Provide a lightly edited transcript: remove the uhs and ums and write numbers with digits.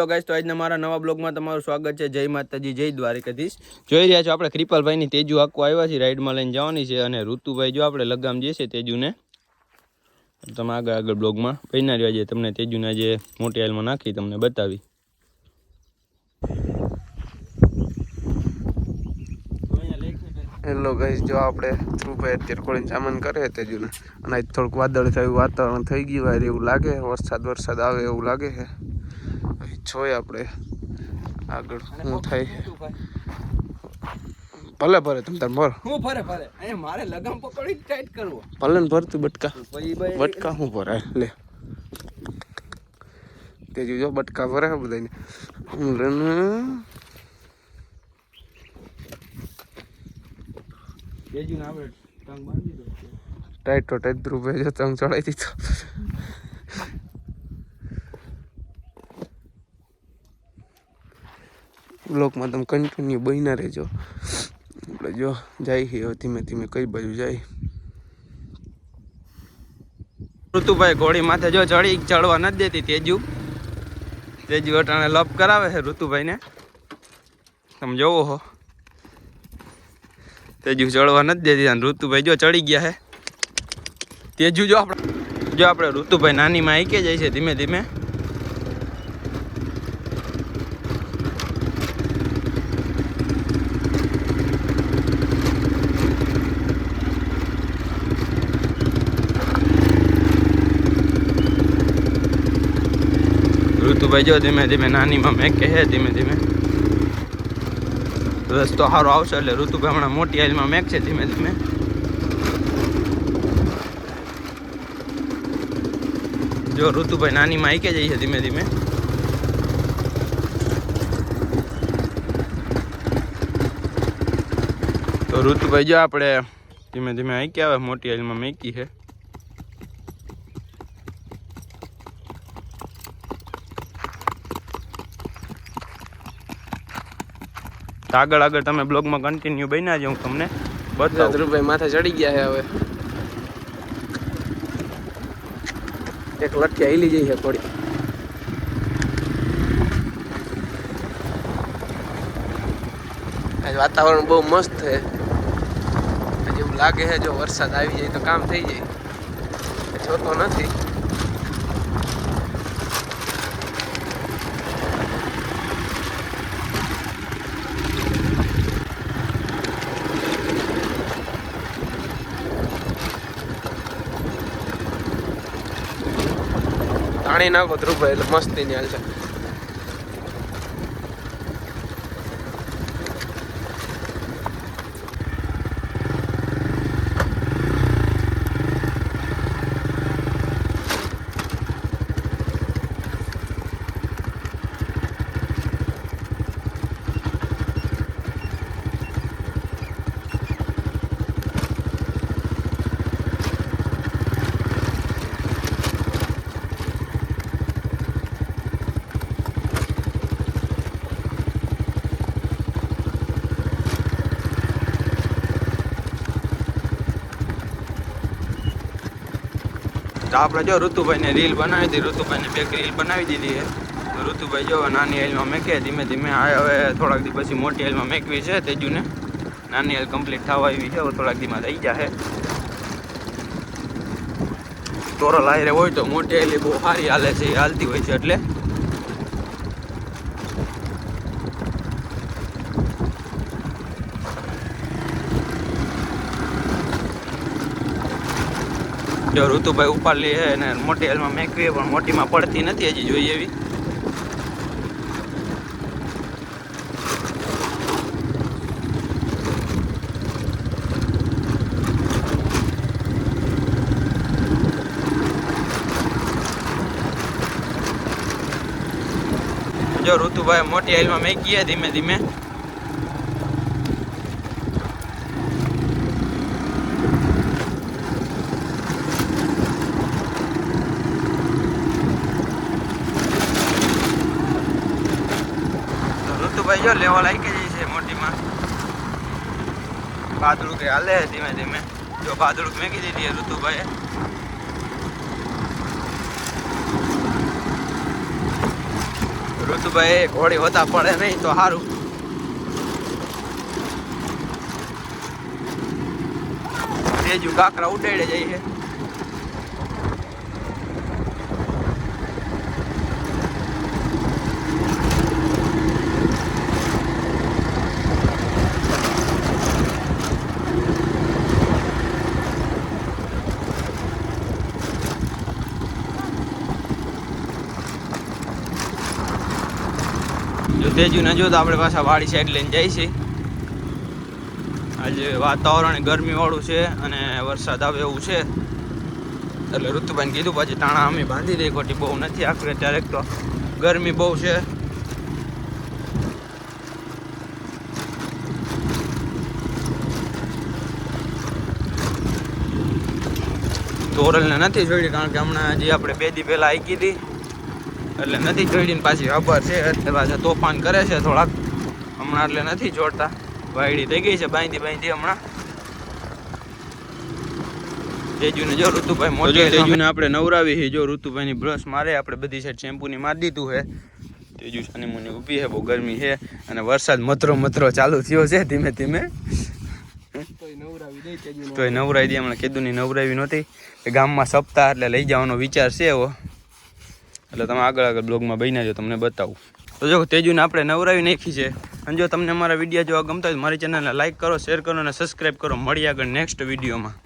તો ગાઈસ તો આજના મારા નવા બ્લોગમાં તમારું સ્વાગત છે। જય માતાજી, જય દ્વારકાધીશ। જોઈ રહ્યા છો આપણે કૃપાલભાઈની તેજુ આખું આવ્યા છે, રાઈડમાં લઈને જવાની છે અને ઋતુભાઈ જો આપણે લગામ જે છે તેજુને તમે આગળ બ્લોગમાં બન્યા રહ્યા છે, તમને તેજુના જે મોટી હાલમાં નાખી તમને બતાવી। હેલો ગાઈસ, જો આપણે ધ્રુવભાઈ અત્યારે કોળીને સામાન કરે તેજુને અને આજ થોડુંક વાદળ થયું, વાતાવરણ થઈ ગયું યાર, એવું લાગે વરસાદ આવે એવું લાગે છે। જોઈએ આપણે આગળ શું થાય। ભલે ભરે તમ તાર ભર હું ભરે અહીંયા મારે લગામ પકડી ટાઈટ કરવો ભલે ને ભરતું બટકા શું ભરાય લે તેજુ જો બટકા ભરે બધાને ટાઈટ તો ટાઈટ ધ્રુવભાઈ જો તંગ ચડાવી દીધો। બ્લોકમાં તમે કન્ટિન્યુ બન્યા રહેજો। આપણે જો જાય છે ધીમે ધીમે કઈ બાજુ જાય। ઋતુભાઈ ઘોડી માથે જો ચડવા નથી દેતી તેજુ અટાણે લપ કરાવે છે ઋતુભાઈને, તમે જોવો હો તેજુ ચડવા નથી દેતી અને ઋતુભાઈ જો ચડી ગયા છે। તેજુ જો આપણે ઋતુભાઈ નાનીમાં આઈકે જાય છે ધીમે ધીમે। ઋતુભાઈ જો ધીમે ધીમે નાનીમાં મેકે છે ધીમે ધીમે, રસ્તો સારો આવશે એટલે ઋતુભાઈ હમણાં મોટી હાઈલમાં મેક છે ધીમે ધીમે। જો ઋતુભાઈ નાનીમાં આઈકે જાય છે ધીમે ધીમે। તો ઋતુભાઈ જો આપણે ધીમે ધીમે આઈકે આવે મોટી હાઈલમાં મેકી છે। આગળ તમે બ્લોગમાં કન્ટિન્યુ બન્યા જ, હું તમને બતાવું। ધ્રુવભાઈ માથે ચડી ગયા છે, હવે એક લઠ્ઠી હિલી જઈ છે થોડી। આજ વાતાવરણ બહુ મસ્ત છે, એવું લાગે છે જો વરસાદ આવી જાય તો કામ થઈ જાય, જોતો નથી। પાણી નાખો ધ્રુવભાઈ એટલે મસ્તી ની હાલ છે। તો આપણે જો ઋતુભાઈને રીલ બનાવી દીધી, ઋતુભાઈને બેક રીલ બનાવી દીધી છે। તો ઋતુભાઈ જો નાની હાઈલમાં મેકે ધીમે ધીમે, આ હવે થોડાક દી પછી મોટી હાઈલમાં મેકવી છે તેજુને। નાની હાઈલ કમ્પ્લીટ થવા આવી છે, થોડાક દીમાં થઈ જશે। તોરલ આયરે હોય તો મોટી હાઈલ બહુ સારી હાલે છે, હાલતી હોય છે એટલે જો ઋતુભાઈ ઉપાડી લે ને મોટી હાલમાં મેકવી પણ મોટીમાં પડતી નથી હજી જોઈએ એવી। જો ઋતુભાઈ મોટી હાઈલમાં મેકીએ ધીમે ધીમે। ઋતુભાઈ જો લેવલ આવી ગઈ છે મોટીમાં, ભાદડું કે હાલે ધીમે ધીમે। જો ભાદડું મેકી દીધી ઋતુભાઈએ। ઋતુભાઈ ઘોડી હોતા પડે નહીં તો સારું. તેજુ કાકરા ઉડાડે જાય છે. જો તેજુ ને જો તો આપણે પાછા વાડી સાઈડ લઈને જાય છે. આજે વાતાવરણ ગરમી વાળું છે અને વરસાદ આવે એવું છે એટલે ઋતુભાઈને કીધું પછી ટાણા અમે બાંધી દઈ. ખોટી બહુ નથી આખરે ત્યારે તો ગરમી બહુ છે. તોરલને નથી જોડી કારણ કે હમણાં જે આપણે 2 દી પહેલા આવી હતી એટલે નથી જોડીને પાછી ખબર છે એટલે પાછા તોફાન કરે છે થોડાક હમણાં એટલે નથી જોડતા. વાયડી થઈ ગઈ છે બાંધી હમણાં. તેજુને જો ઋતુભાઈ મોજો તેજુને આપણે નવરાવી છે. જો ઋતુભાઈની બ્રશ મારે આપણે બધી સાઈડ શેમ્પૂની મારી દીધું છે. તેજુ સાની મુની ઊભી છે. બહુ ગરમી છે અને વરસાદ મત્રો ચાલુ થયો છે ધીમે ધીમે. તોય નવરાવી દે. હમણાં કીધું નવરાવી નહોતી. ગામમાં સપ્તાહ એટલે લઈ જવાનો વિચાર છે એવો. એટલે તમે આગળ બ્લોગમાં બન્યા જો તમને બતાવું. તો જો તેજુને આપણે નવરાવી નાખી છે. અને જો તમને અમારા વિડીયો જોવા ગમતા હોય તો મારી ચેનલને લાઈક કરો, શેર કરો અને સબસ્ક્રાઈબ કરો. મળીએ આગળ નેક્સ્ટ વિડીયોમાં.